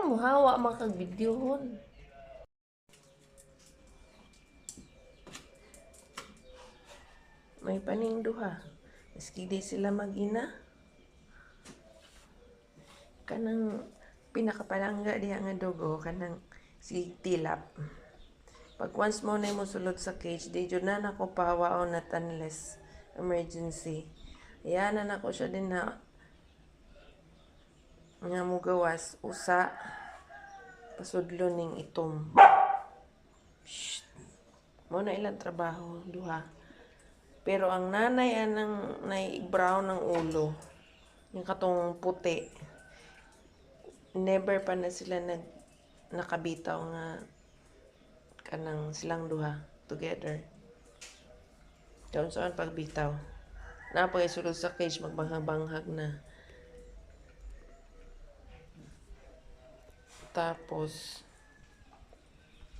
mo hawa makag-videohon. May paning duha. Maski di sila mag-ina. Kanang pinakapalangga diha nga dugo, kanang si Tilap. Pag once mo na mo sulod sa cage, di jud na nako pahawaon na unless emergency. Ayan na nako siya din na nga mo gawas usa pasudlo ning itom. Shh. Mo na ilang trabaho duha. Pero ang nanay anang nay brown ng ulo, yung katong puti, never pa na sila nakabitaw nga kanang silang duha together. Daon saan pagbitaw. Napay sulod sa cage magbanghag-banghag na. Tapos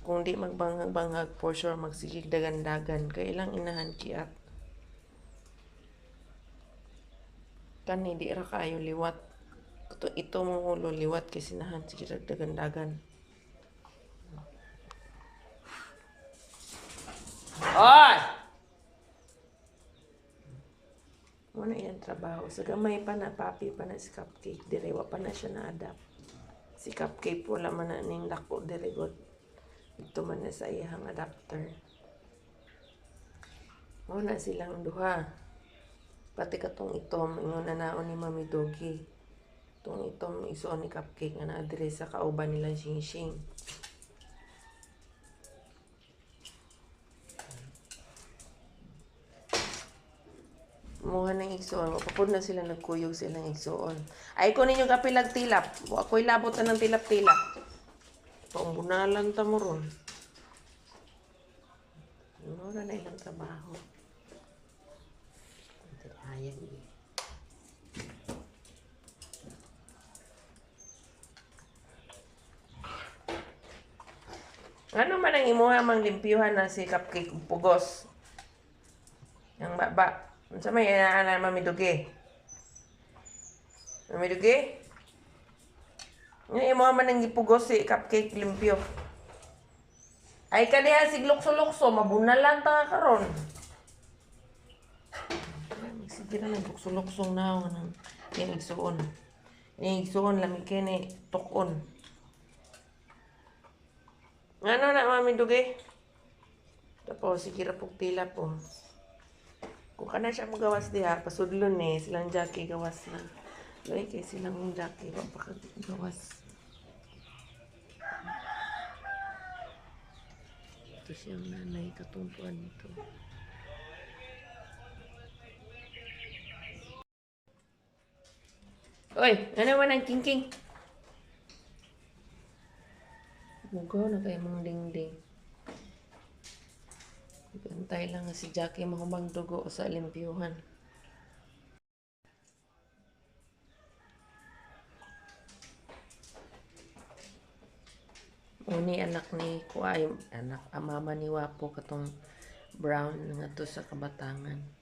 kung di magbanghag-banghag, for sure magsigig dagan-dagan. Kaya ilang inahan kiat. Kani di ra kayo liwat. Ito mong ulo liwat kay sinahan sige dagan-dagan. Oy! Muna yan trabaho. Sa gamay pa na, papi pa na si Cupcake. Direwa pa na siya na-adapt. Si Cupcake wala man na ning dako diregot. Ito man na sa iyang adapter. Muna silang duha. Pati katong itom, ingon na naon ni Mami Doggy. Itong itom isuon ni Cupcake nga na-address sa kauban nilang Shing-Shing. Muha ng igsoon. Mapapod na sila nagkuyog silang igsoon. Ay ko ninyo kapilag tilap. Ako'y labot na ng tilap-tilap. Pambunalan ta mo ron. Ano na ilang trabaho. Ayan eh. Ano man ang imuha mang limpyuhan na si Cupcake pugos? Yang baba. Sa may ana Mami Dugi. Mami Dugi? Yung imuha man ang ipugos si Cupcake limpyo. Ay kaniya siglukso-lukso, mabunalan ta karon. Sige na naglukso-luksong na ako ng inigsuon. Inigsuon lamig kini tukon. Ano na Mami Dugi? Tapos sige ra pug tila po. Kung kana siya magawas diha, pasudlon ni silang Jackie gawas na. Lay kay silang Jackie wa pa gawas. Ito siyang nanay katungkuan nito. Oy, ano man ang king-king? Mugaw na kayo mong ding-ding. Bantay lang si Jackie mahumang dugo sa limpyuhan. Uni anak ni Kuay, anak mama ni Wapo katong brown nga to sa kabatangan.